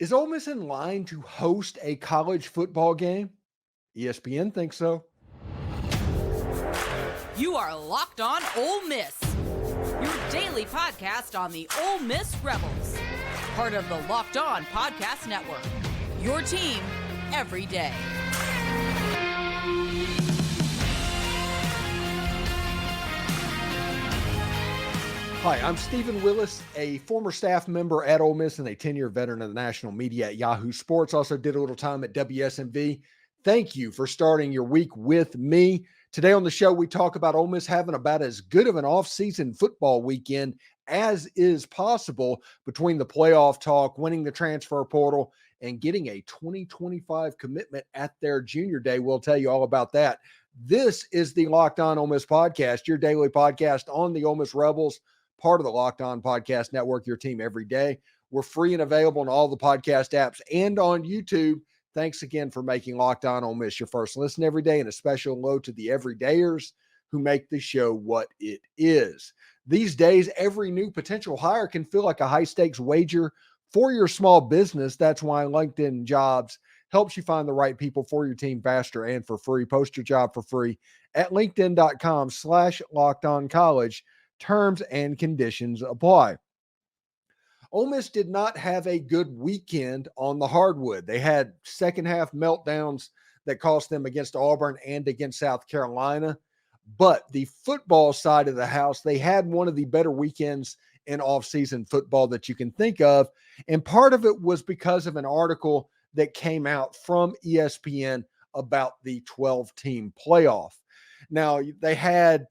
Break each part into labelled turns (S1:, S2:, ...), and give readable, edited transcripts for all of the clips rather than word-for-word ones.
S1: Is Ole Miss in line to host a college football game? ESPN thinks so.
S2: You are Locked On Ole Miss, your daily podcast on the Ole Miss Rebels, part of the Locked On Podcast Network, your team every day.
S1: Hi, I'm Stephen Willis, a former staff member at Ole Miss and a 10-year veteran of the national media at Yahoo Sports. Also did a little time at WSMV. Thank you for starting your week with me. Today on the show, we talk about Ole Miss having about as good of an off-season football weekend as is possible between the playoff talk, winning the transfer portal, and getting a 2025 commitment at their junior day. We'll tell you all about that. This is the Locked On Ole Miss podcast, your daily podcast on the Ole Miss Rebels, part of the Locked On Podcast Network, your team every day. We're free and available on all the podcast apps and on YouTube. Thanks again for making Locked On Ole Miss your first listen every day, and a special hello to the everydayers who make the show what it is. These days, every new potential hire can feel like a high-stakes wager for your small business. That's why LinkedIn Jobs helps you find the right people for your team faster and for free. Post your job for free at linkedin.com/lockedoncollege. Terms and conditions apply. Ole Miss did not have a good weekend on the hardwood. They had second half meltdowns that cost them against Auburn and against South Carolina. But the football side of the house, they had one of the better weekends in offseason football that you can think of. And part of it was because of an article that came out from ESPN about the 12-team playoff. Now, they had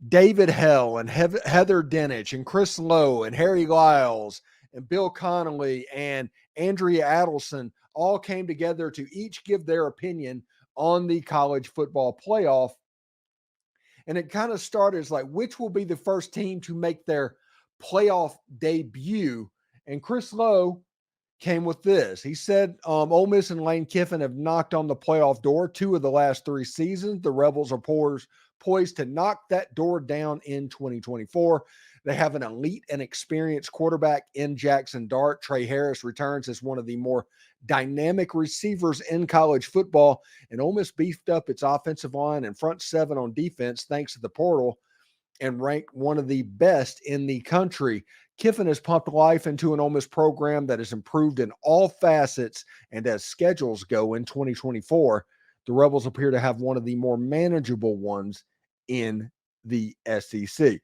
S1: David Hell and Heather Dinich and Chris Lowe and Harry Lyles and Bill Connolly and Andrea Adelson all came together to each give their opinion on the college football playoff. And it kind of started as like, which will be the first team to make their playoff debut? And Chris Lowe came with this. He said, Ole Miss and Lane Kiffin have knocked on the playoff door 2 of the last 3 seasons. The Rebels are poised to knock that door down in 2024. They have an elite and experienced quarterback in Jaxson Dart. Tre Harris returns as one of the more dynamic receivers in college football. And Ole Miss beefed up its offensive line and front 7 on defense thanks to the portal and ranked one of the best in the country. Kiffin has pumped life into an Ole Miss program that has improved in all facets, and as schedules go in 2024, the Rebels appear to have one of the more manageable ones in the SEC.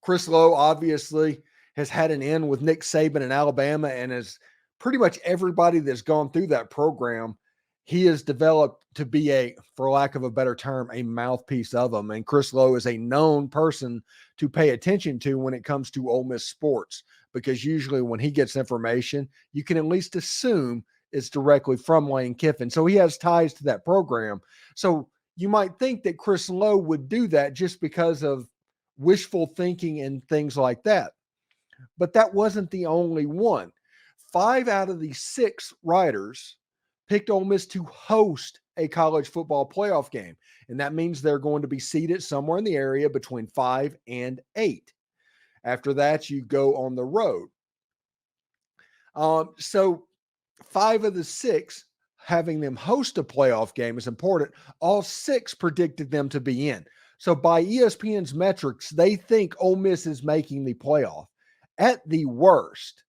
S1: Chris Lowe obviously has had an in with Nick Saban in Alabama, and as pretty much everybody that's gone through that program, he has developed to be a, for lack of a better term, a mouthpiece of them. And Chris Lowe is a known person to pay attention to when it comes to Ole Miss sports, because usually when he gets information, you can at least assume it's directly from Lane Kiffin. So he has ties to that program. So you might think that Chris Lowe would do that just because of wishful thinking and things like that. But that wasn't the only one. 5 out of the 6 writers picked Ole Miss to host a college football playoff game. And that means they're going to be seated somewhere in the area between 5 and 8. After that, you go on the road. So 5 of the 6 having them host a playoff game is important. All 6 predicted them to be in. So by ESPN's metrics, they think Ole Miss is making the playoff. At the worst,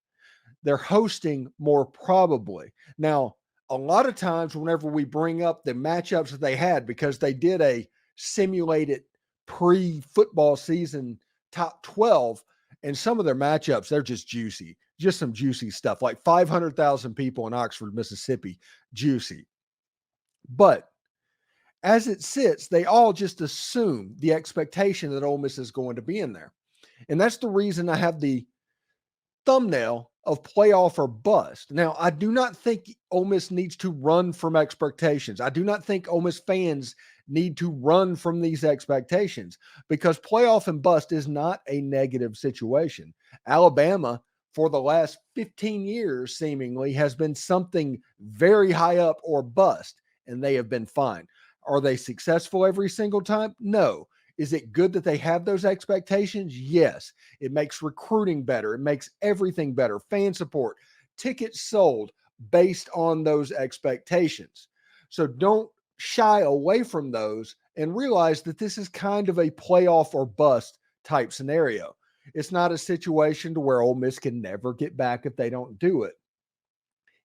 S1: they're hosting more probably. Now, a lot of times whenever we bring up the matchups that they had, because they did a simulated pre-football season top 12, and some of their matchups, they're just juicy, just some juicy stuff, like 500,000 people in Oxford, Mississippi, juicy. But as it sits, they all just assume the expectation that Ole Miss is going to be in there. And that's the reason I have the thumbnail of playoff or bust. Now, I do not think Ole Miss needs to run from expectations. I do not think Ole Miss fans need to run from these expectations, because playoff and bust is not a negative situation. Alabama, for the last 15 years, seemingly has been something very high up or bust, and they have been fine. Are they successful every single time? No. Is it good that they have those expectations? Yes. It makes recruiting better. It makes everything better. Fan support, tickets sold based on those expectations. So don't shy away from those and realize that this is kind of a playoff or bust type scenario. It's not a situation to where Ole Miss can never get back if they don't do it.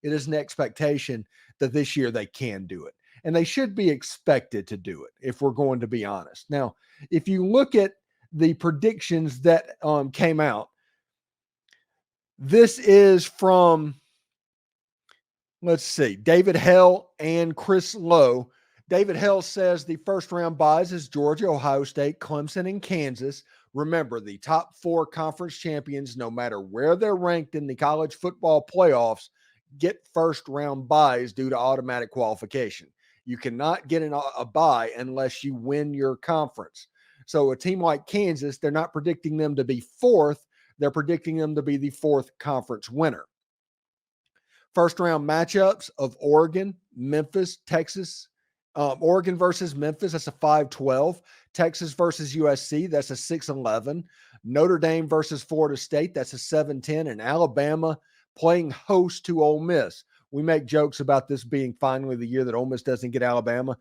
S1: It is an expectation that this year they can do it. And they should be expected to do it, if we're going to be honest. Now, if you look at the predictions that came out, this is from, let's see, David Hell and Chris Lowe. David Hell says the first round buys is Georgia, Ohio State, Clemson, and Kansas. Remember, the top 4 conference champions, no matter where they're ranked in the college football playoffs, get first round buys due to automatic qualification. You cannot get a bye unless you win your conference. So a team like Kansas, they're not predicting them to be 4th. They're predicting them to be the 4th conference winner. First round matchups of Oregon, Memphis, Texas. Oregon versus Memphis, that's a 5-12. Texas versus USC, that's a 6-11. Notre Dame versus Florida State, that's a 7-10. And Alabama playing host to Ole Miss. We make jokes about this being finally the year that Ole Miss doesn't get Alabama.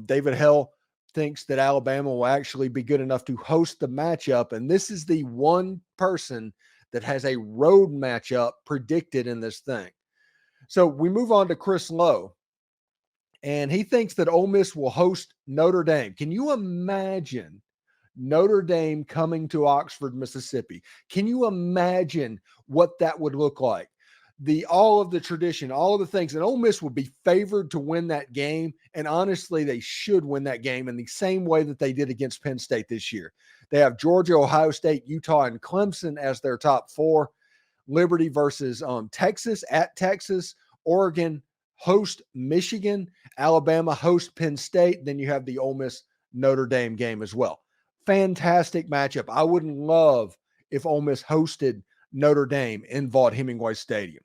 S1: David Hell thinks that Alabama will actually be good enough to host the matchup. And this is the one person that has a road matchup predicted in this thing. So we move on to Chris Lowe. And he thinks that Ole Miss will host Notre Dame. Can you imagine Notre Dame coming to Oxford, Mississippi? Can you imagine what that would look like? All of the tradition, all of the things, and Ole Miss would be favored to win that game. And honestly, they should win that game in the same way that they did against Penn State this year. They have Georgia, Ohio State, Utah, and Clemson as their top 4. Liberty versus Texas at Texas. Oregon host Michigan. Alabama host Penn State. Then you have the Ole Miss Notre Dame game as well. Fantastic matchup. I would love if Ole Miss hosted Notre Dame in Vaught-Hemingway Stadium.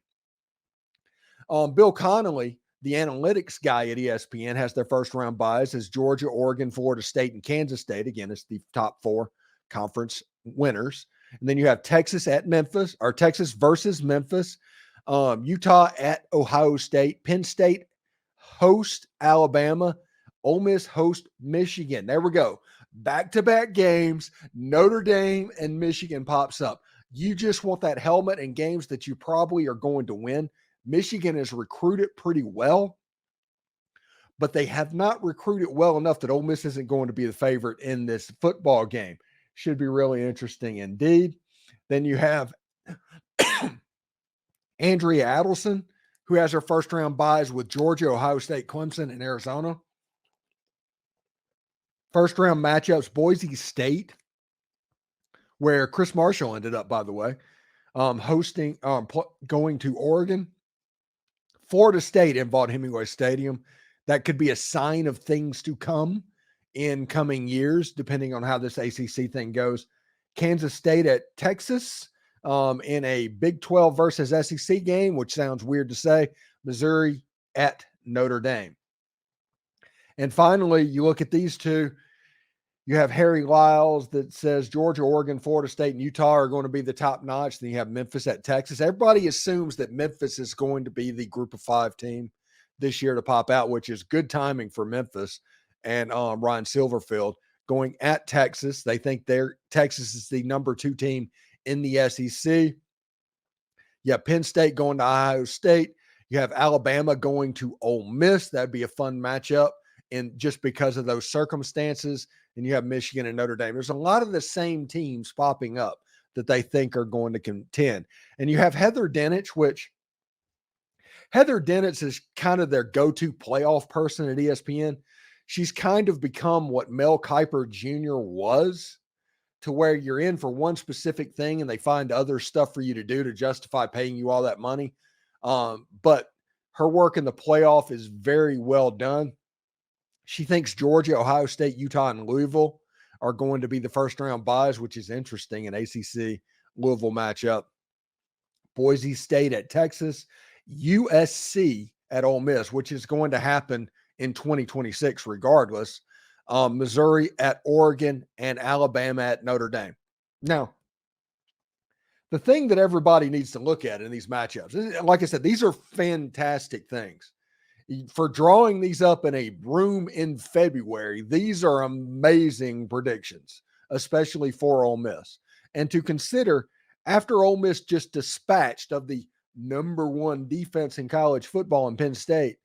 S1: Bill Connolly, the analytics guy at ESPN, has their first round buys as Georgia, Oregon, Florida State, and Kansas State. Again, it's the top 4 conference winners. And then you have Texas at Memphis, or Texas versus Memphis, Utah at Ohio State, Penn State host Alabama, Ole Miss host Michigan. There we go. Back-to-back games, Notre Dame and Michigan pops up. You just want that helmet in games that you probably are going to win. Michigan has recruited pretty well, but they have not recruited well enough that Ole Miss isn't going to be the favorite in this football game. Should be really interesting indeed. Then you have Andrea Adelson, who has her first round buys with Georgia, Ohio State, Clemson, and Arizona. First round matchups, Boise State, where Chris Marshall ended up, by the way, going to Oregon. Florida State in Vaught-Hemingway Stadium. That could be a sign of things to come in coming years, depending on how this ACC thing goes. Kansas State at Texas in a Big 12 versus SEC game, which sounds weird to say. Missouri at Notre Dame. And finally, you look at these two. You have Harry Lyles that says Georgia, Oregon, Florida State, and Utah are going to be the top notch. Then you have Memphis at Texas. Everybody assumes that Memphis is going to be the group of 5 team this year to pop out, which is good timing for Memphis and Ryan Silverfield going at Texas. They think Texas is the number 2 team in the SEC. You have Penn State going to Ohio State. You have Alabama going to Ole Miss. That'd be a fun matchup, and just because of those circumstances. And you have Michigan and Notre Dame. There's a lot of the same teams popping up that they think are going to contend. And you have Heather Dinich, which Heather Dinich is kind of their go-to playoff person at ESPN. She's kind of become what Mel Kiper Jr. was, to where you're in for one specific thing and they find other stuff for you to do to justify paying you all that money. But her work in the playoff is very well done. She thinks Georgia, Ohio State, Utah, and Louisville are going to be the first round buys, which is interesting, an ACC Louisville matchup. Boise State at Texas, USC at Ole Miss, which is going to happen in 2026 regardless. Missouri at Oregon, and Alabama at Notre Dame. Now, The thing that everybody needs to look at in these matchups, like I said, these are fantastic things. For drawing these up in a room in February, these are amazing predictions, especially for Ole Miss. And to consider, after Ole Miss just dispatched of the number one defense in college football in Penn State,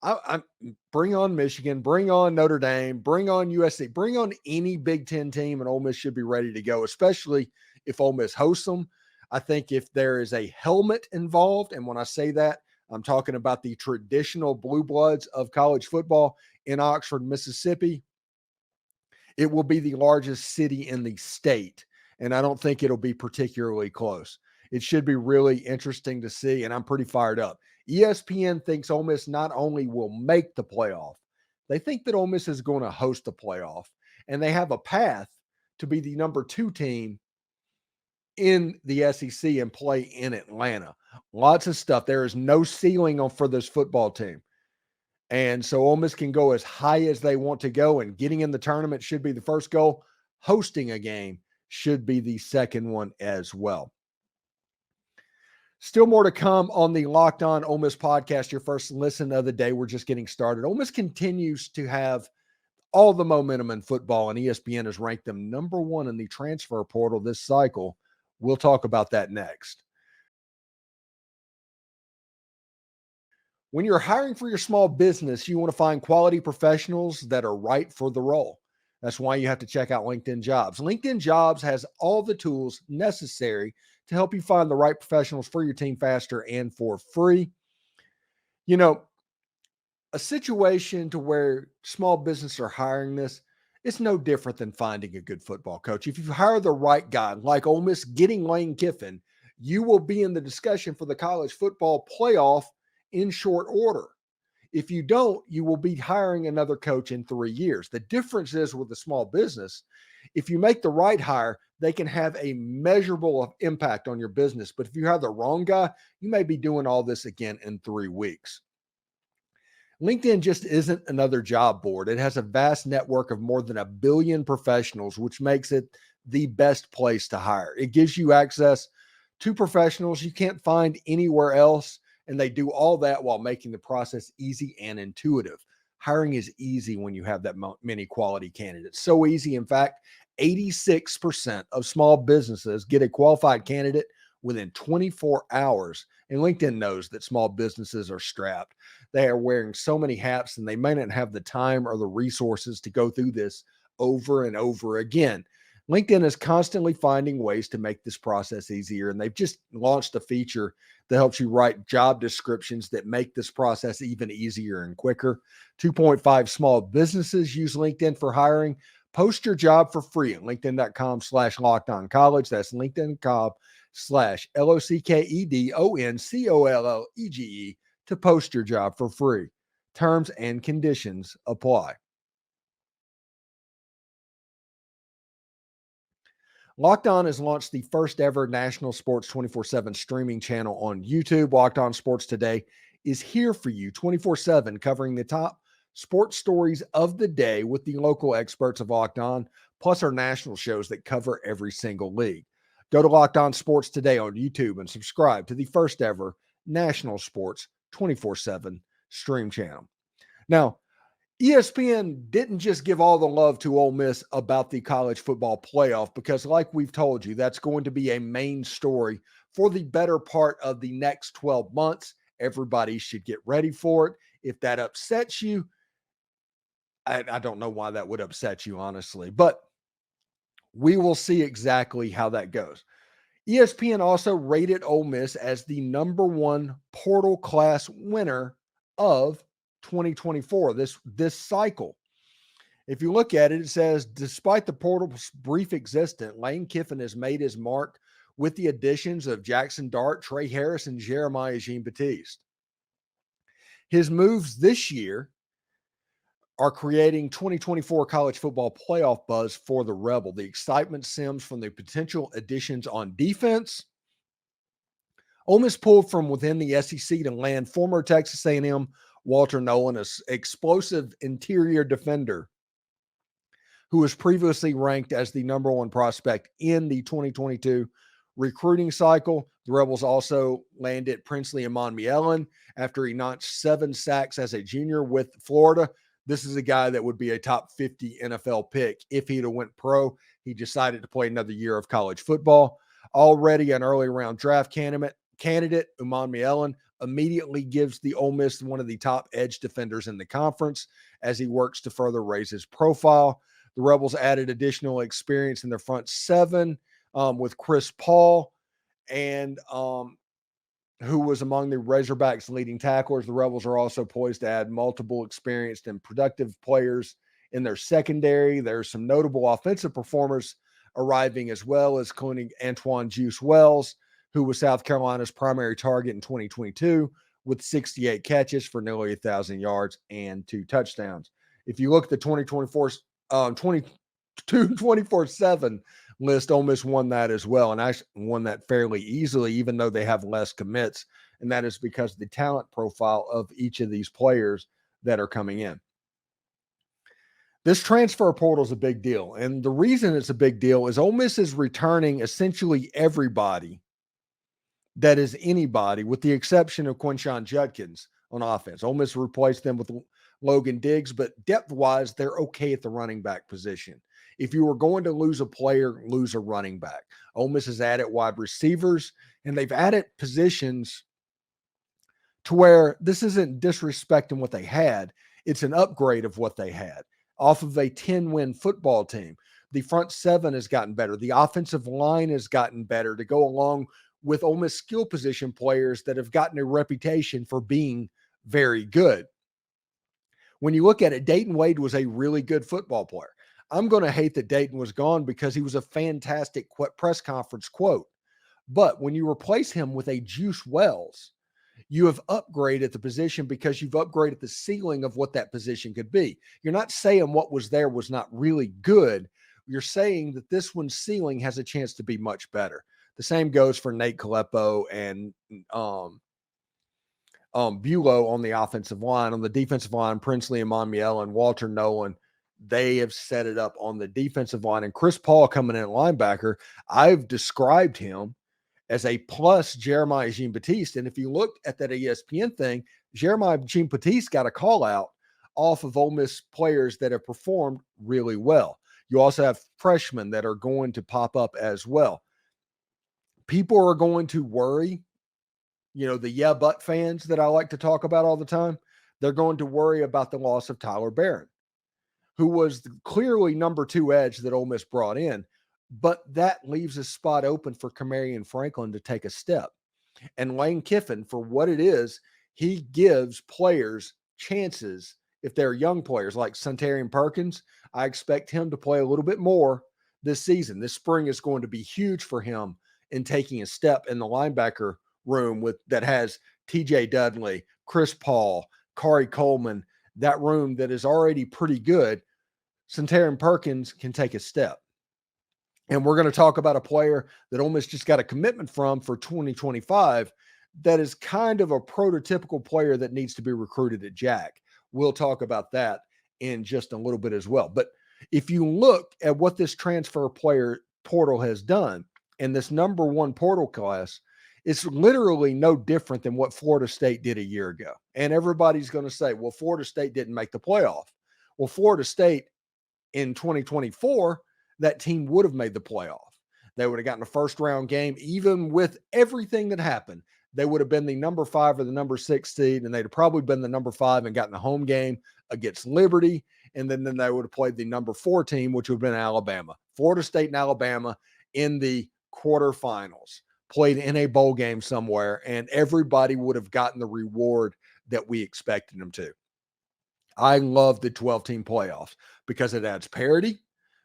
S1: I bring on Michigan, bring on Notre Dame, bring on USC, bring on any Big Ten team, and Ole Miss should be ready to go, especially if Ole Miss hosts them. I think if there is a helmet involved, and when I say that, I'm talking about the traditional blue bloods of college football in Oxford, Mississippi, it will be the largest city in the state, and I don't think it'll be particularly close. It should be really interesting to see, and I'm pretty fired up. ESPN thinks Ole Miss not only will make the playoff, they think that Ole Miss is going to host the playoff, and they have a path to be the number 2 team in the SEC and play in Atlanta. Lots of stuff. There is no ceiling for this football team. And so Ole Miss can go as high as they want to go, and getting in the tournament should be the first goal. Hosting a game should be the second one as well. Still more to come on the Locked On Ole Miss podcast, your first listen of the day. We're just getting started. Ole Miss continues to have all the momentum in football, and ESPN has ranked them number 1 in the transfer portal this cycle. We'll talk about that next. When you're hiring for your small business, you want to find quality professionals that are right for the role. That's why you have to check out LinkedIn Jobs. LinkedIn Jobs has all the tools necessary to help you find the right professionals for your team faster and for free. You know, a situation to where small businesses are hiring this, it's no different than finding a good football coach. If you hire the right guy, like Ole Miss getting Lane Kiffin, you will be in the discussion for the college football playoff in short order. If you don't, you will be hiring another coach in 3 years. The difference is with a small business, if you make the right hire, they can have a measurable impact on your business. But if you hire the wrong guy, you may be doing all this again in 3 weeks. LinkedIn just isn't another job board. It has a vast network of more than 1 billion professionals, which makes it the best place to hire. It gives you access to professionals you can't find anywhere else, and they do all that while making the process easy and intuitive. Hiring is easy when you have that many quality candidates. So easy, in fact, 86% of small businesses get a qualified candidate within 24 hours. And LinkedIn knows that small businesses are strapped. They are wearing so many hats, and they may not have the time or the resources to go through this over and over again. LinkedIn is constantly finding ways to make this process easier, and they've just launched a feature that helps you write job descriptions that make this process even easier and quicker. 2.5 small businesses use LinkedIn for hiring. Post your job for free at linkedin.com/lockedoncollege. That's linkedin.com/LOCKEDONCOLLEGE to post your job for free. Terms and conditions apply. Locked On has launched the first ever national sports 24/7 streaming channel on YouTube. Locked On Sports Today is here for you 24/7, covering the top sports stories of the day with the local experts of Locked On, plus our national shows that cover every single league. Go to Locked On Sports Today on YouTube and subscribe to the first ever national sports 24/7 stream channel. Now, ESPN didn't just give all the love to Ole Miss about the college football playoff, because like we've told you, that's going to be a main story for the better part of the next 12 months. Everybody should get ready for it. If that upsets you, I don't know why that would upset you, honestly, but we will see exactly how that goes. ESPN also rated Ole Miss as the number 1 portal class winner of 2024, this cycle. If you look at it, it says, despite the portal's brief existence, Lane Kiffin has made his mark with the additions of Jaxson Dart, Tre Harris, and Jeremiah Jean-Baptiste. His moves this year are creating 2024 college football playoff buzz for the Rebel. The excitement stems from the potential additions on defense. Ole Miss pulled from within the SEC to land former Texas A&M Walter Nolen, an explosive interior defender who was previously ranked as the number 1 prospect in the 2022 recruiting cycle. The Rebels also landed Princely Umanmielen after he notched 7 sacks as a junior with Florida. This is a guy that would be a top 50 NFL pick if he'd have went pro. He decided to play another year of college football. Already an early round draft candidate, Umanmielen immediately gives the Ole Miss one of the top edge defenders in the conference as he works to further raise his profile. The Rebels added additional experience in their front seven with Chris Paul, and who was among the Razorbacks' leading tacklers. The Rebels are also poised to add multiple experienced and productive players in their secondary. There's some notable offensive performers arriving as well, as including Antoine Juice Wells, who was South Carolina's primary target in 2022 with 68 catches for nearly 1,000 yards and 2 touchdowns. If you look at the 24/7 list, Ole Miss won that as well, and actually won that fairly easily, even though they have less commits, and that is because of the talent profile of each of these players that are coming in. This transfer portal is a big deal, and the reason it's a big deal is Ole Miss is returning essentially everybody that is anybody, with the exception of Quinshon Judkins on offense. Ole Miss replaced them with Logan Diggs, but depth-wise, they're okay at the running back position. If you were going to lose a player, lose a running back. Ole Miss has added wide receivers, and they've added positions to where this isn't disrespecting what they had. It's an upgrade of what they had off of a 10-win football team. The front seven has gotten better. The offensive line has gotten better to go along with Ole Miss skill position players that have gotten a reputation for being very good. When you look at it, Dayton Wade was a really good football player. I'm going to hate that Dayton was gone because he was a fantastic press conference quote. But when you replace him with a Juice Wells, you have upgraded the position because you've upgraded the ceiling of what that position could be. You're not saying what was there was not really good. You're saying that this one's ceiling has a chance to be much better. The same goes for Nate Kalepo and Bulow on the offensive line. On the defensive line, Princely Umanmielen and Walter Nolen, they have set it up on the defensive line. And Chris Paul coming in at linebacker, I've described him as a plus Jeremiah Jean-Baptiste. And if you look at that ESPN thing, Jeremiah Jean-Baptiste got a call out off of Ole Miss players that have performed really well. You also have freshmen that are going to pop up as well. People are going to worry, the yeah, but fans that I like to talk about all the time, they're going to worry about the loss of Tyler Barron, who was clearly number 2 edge that Ole Miss brought in, but that leaves a spot open for Kamarion Franklin to take a step. And Lane Kiffin, for what it is, he gives players chances. If they're young players like Suntarine Perkins, I expect him to play a little bit more this season. This spring is going to be huge for him in taking a step in the linebacker room that has TJ Dudley, Chris Paul, Kari Coleman, that room that is already pretty good. Suntarine Perkins can take a step. And we're going to talk about a player that Ole Miss just got a commitment from for 2025 that is kind of a prototypical player that needs to be recruited at Jack. We'll talk about that in just a little bit as well. But if you look at what this transfer player portal has done, and this number 1 portal class, it's literally no different than what Florida State did a year ago. And everybody's going to say, well, Florida State didn't make the playoff. Well, Florida State in 2024, that team would have made the playoff. They would have gotten a first-round game, even with everything that happened. They would have been the number 5 or the number 6 seed, and they'd have probably been the number 5 and gotten a home game against Liberty, and then they would have played the number 4 team, which would have been Alabama. Florida State and Alabama in the quarterfinals, played in a bowl game somewhere, and everybody would have gotten the reward that we expected them to. I love the 12-team playoffs because it adds parity,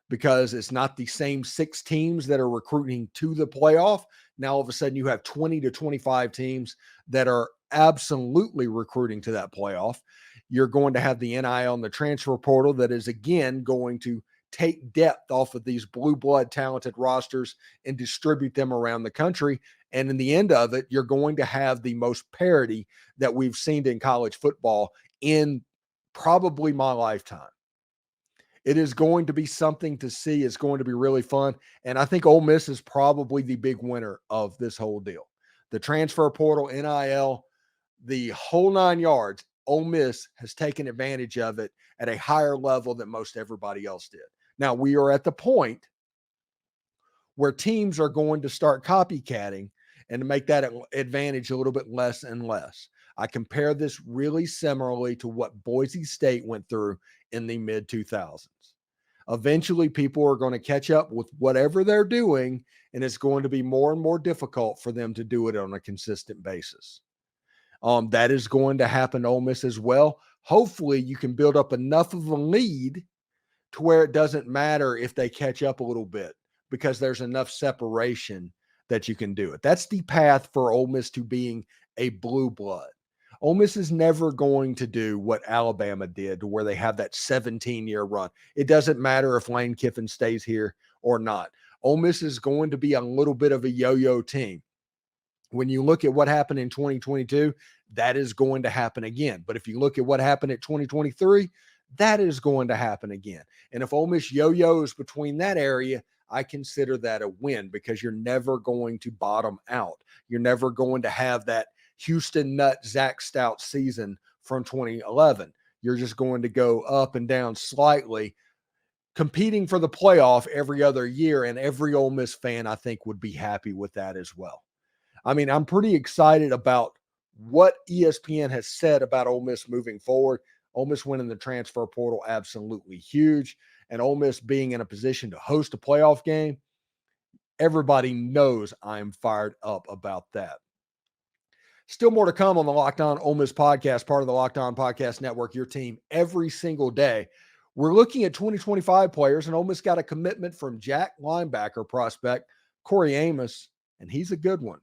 S1: because it's not the same 6 teams that are recruiting to the playoff. Now, all of a sudden, you have 20 to 25 teams that are absolutely recruiting to that playoff. You're going to have the NIL and the transfer portal that is, again, going to take depth off of these blue blood talented rosters and distribute them around the country. And in the end of it, you're going to have the most parity that we've seen in college football in probably my lifetime. It is going to be something to see. It's going to be really fun. And I think Ole Miss is probably the big winner of this whole deal. The transfer portal, NIL, the whole 9 yards, Ole Miss has taken advantage of it at a higher level than most everybody else did. Now, we are at the point where teams are going to start copycatting and to make that advantage a little bit less and less. I compare this really similarly to what Boise State went through in the mid-2000s. Eventually, people are going to catch up with whatever they're doing, and it's going to be more and more difficult for them to do it on a consistent basis. That is going to happen to Ole Miss as well. Hopefully, you can build up enough of a lead to where it doesn't matter if they catch up a little bit because there's enough separation that you can do it. That's the path for Ole Miss to being a blue blood. Ole Miss is never going to do what Alabama did to where they have that 17-year run. It doesn't matter if Lane Kiffin stays here or not. Ole Miss is going to be a little bit of a yo-yo team. When you look at what happened in 2022, that is going to happen again. But if you look at what happened at 2023, that is going to happen again. And if Ole Miss yo-yos between that area, I consider that a win because you're never going to bottom out. You're never going to have that Houston Nut Zach Stout season from 2011. You're just going to go up and down slightly, competing for the playoff every other year. And every Ole Miss fan, I think, would be happy with that as well. I mean, I'm pretty excited about what ESPN has said about Ole Miss moving forward. Ole Miss winning the transfer portal, absolutely huge. And Ole Miss being in a position to host a playoff game, everybody knows I'm fired up about that. Still more to come on the Locked On Ole Miss podcast, part of the Locked On Podcast Network, your team every single day. We're looking at 2025 players, and Ole Miss got a commitment from Jack linebacker prospect Corey Amos, and he's a good one.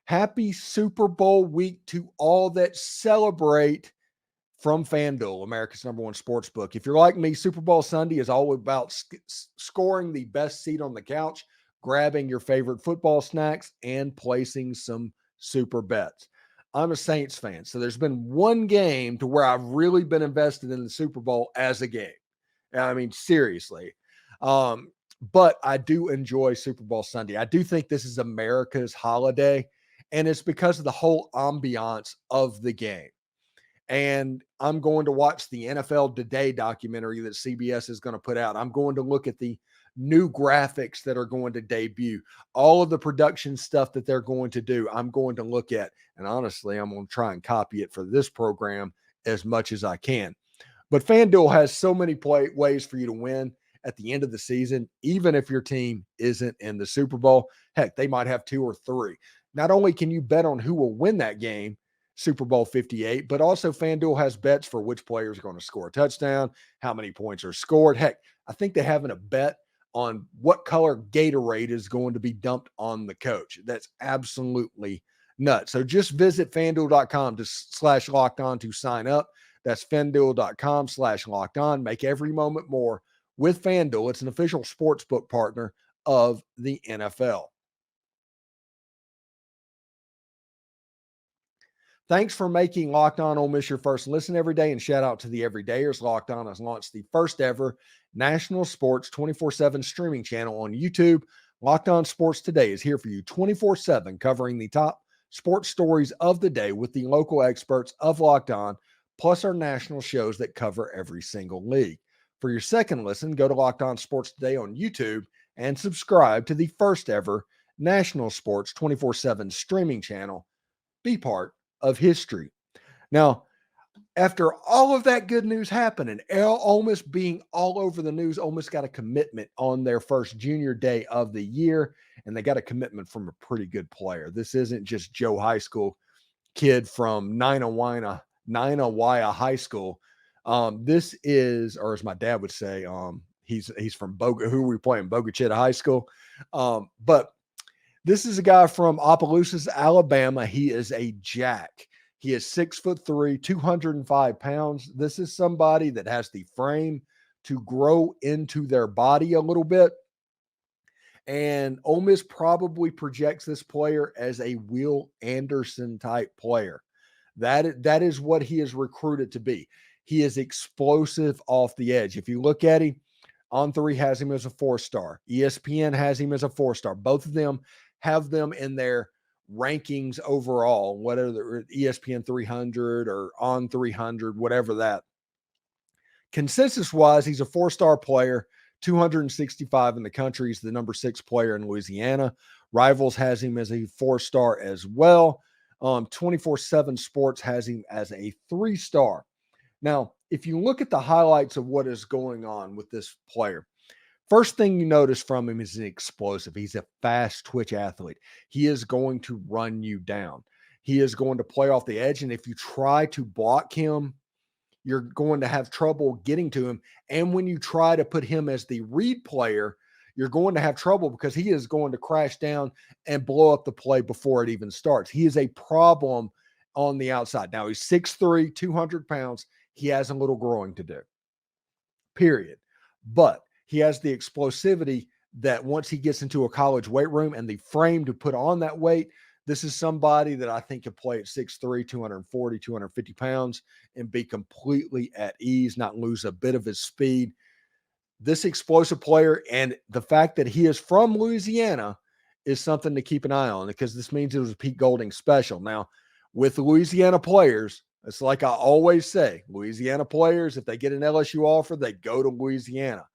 S1: Happy Super Bowl week to all that celebrate from FanDuel, America's #1 sports book. If you're like me, Super Bowl Sunday is all about scoring the best seat on the couch, grabbing your favorite football snacks, and placing some super bets. I'm a Saints fan, so there's been one game to where I've really been invested in the Super Bowl as a game. I mean, seriously. But I do enjoy Super Bowl Sunday. I do think this is America's holiday, and it's because of the whole ambiance of the game. And I'm going to watch the NFL Today documentary that CBS is going to put out. I'm going to look at the new graphics that are going to debut, all of the production stuff that they're going to do. I'm going to look at, and honestly, I'm going to try and copy it for this program as much as I can. But FanDuel has so many ways for you to win at the end of the season, even if your team isn't in the Super Bowl. Heck, they might have 2 or 3. Not only can you bet on who will win that game, Super Bowl 58, but also FanDuel has bets for which players are going to score a touchdown, how many points are scored. Heck, I think they're having a bet on what color Gatorade is going to be dumped on the coach. That's absolutely nuts. So just visit FanDuel.com/lockedon to sign up. That's FanDuel.com/lockedon. Make every moment more with FanDuel. It's an official sportsbook partner of the NFL. Thanks for making Locked On Ole Miss your first listen every day, and shout out to the Everydayers. Locked On has launched the first ever national sports 24/7 streaming channel on YouTube. Locked On Sports Today is here for you 24/7, covering the top sports stories of the day with the local experts of Locked On, plus our national shows that cover every single league. For your second listen, go to Locked On Sports Today on YouTube and subscribe to the first ever national sports 24/7 streaming channel. Be part of history. Now, after all of that good news happened and Ole Miss being all over the news, Ole Miss got a commitment on their first junior day of the year, and they got a commitment from a pretty good player. This isn't just Joe High School kid from Ninawaya High School. This is, or as my dad would say, he's from Boga. Who are we playing? Bogachita High School. But this is a guy from Opelousas, Alabama. He is a jack. He is 6'3", 205 pounds. This is somebody that has the frame to grow into their body a little bit. And Ole Miss probably projects this player as a Will Anderson type player. That is what he is recruited to be. He is explosive off the edge. If you look at him, On3 has him as a 4-star. ESPN has him as a 4-star. Both of them have them in their rankings overall, whether they're ESPN 300 or On 300, whatever that. Consensus-wise, he's a 4-star player, 265 in the country. He's the number 6 player in Louisiana. Rivals has him as a 4-star as well. 24/7 Sports has him as a 3-star. Now, if you look at the highlights of what is going on with this player, first thing you notice from him is an explosive. He's a fast twitch athlete. He is going to run you down. He is going to play off the edge. And if you try to block him, you're going to have trouble getting to him. And when you try to put him as the read player, you're going to have trouble because he is going to crash down and blow up the play before it even starts. He is a problem on the outside. Now, he's 6'3", 200 pounds. He has a little growing to do, period. But he has the explosivity that once he gets into a college weight room and the frame to put on that weight, this is somebody that I think could play at 6'3", 240, 250 pounds and be completely at ease, not lose a bit of his speed. This explosive player and the fact that he is from Louisiana is something to keep an eye on because this means it was a Pete Golding special. Now, with Louisiana players, it's like I always say, Louisiana players, if they get an LSU offer, they go to Louisiana.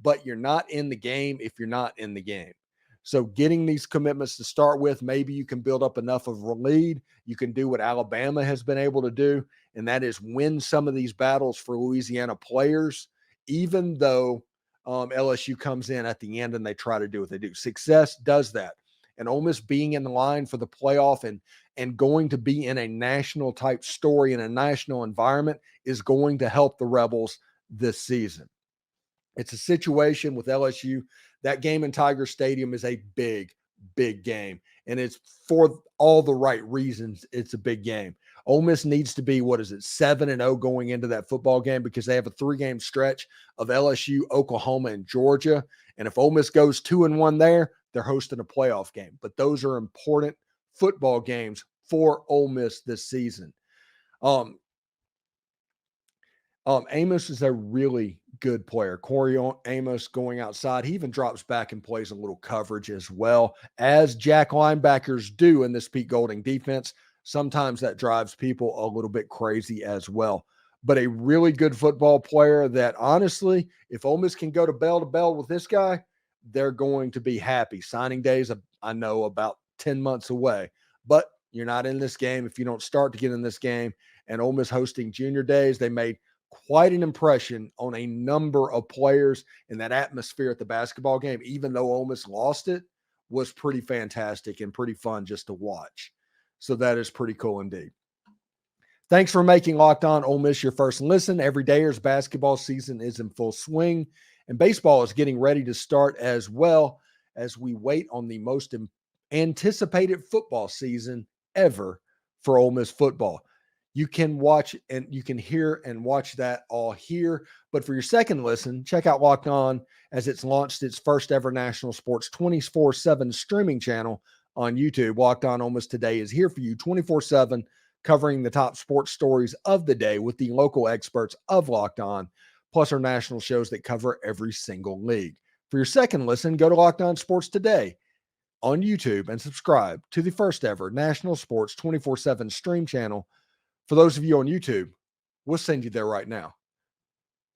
S1: But you're not in the game if you're not in the game. So getting these commitments to start with, maybe you can build up enough of a lead. You can do what Alabama has been able to do, and that is win some of these battles for Louisiana players, even though LSU comes in at the end and they try to do what they do. Success does that. And Ole Miss being in the line for the playoff and going to be in a national type story in a national environment is going to help the Rebels this season. It's a situation with LSU. That game in Tiger Stadium is a big, big game. And it's for all the right reasons. It's a big game. Ole Miss needs to be, 7-0 going into that football game because they have a 3-game stretch of LSU, Oklahoma, and Georgia. And if Ole Miss goes 2-1 there, they're hosting a playoff game. But those are important football games for Ole Miss this season. Amos is a really good player. Corey Amos going outside. He even drops back and plays a little coverage as well, as jack linebackers do in this Pete Golding defense. Sometimes that drives people a little bit crazy as well. But a really good football player that, honestly, if Ole Miss can go to bell with this guy, they're going to be happy. Signing days, I know, about 10 months away. But you're not in this game if you don't start to get in this game. And Ole Miss hosting junior days, they made quite an impression on a number of players, in that atmosphere at the basketball game, even though Ole Miss lost it, was pretty fantastic and pretty fun just to watch. So that is pretty cool indeed. Thanks for making Locked On Ole Miss your first listen. Every dayers basketball season is in full swing, and baseball is getting ready to start as well as we wait on the most anticipated football season ever for Ole Miss football. You can watch and you can hear and watch that all here. But for your second listen, check out Locked On, as it's launched its first ever national sports 24/7 streaming channel on YouTube. Locked On Ole Miss Today is here for you 24/7, covering the top sports stories of the day with the local experts of Locked On, plus our national shows that cover every single league. For your second listen, go to Locked On Sports Today on YouTube and subscribe to the first ever national sports 24/7 stream channel. For those of you on YouTube, we'll send you there right now.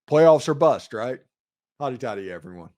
S1: Playoffs are bust, right? Howdy toddy, everyone.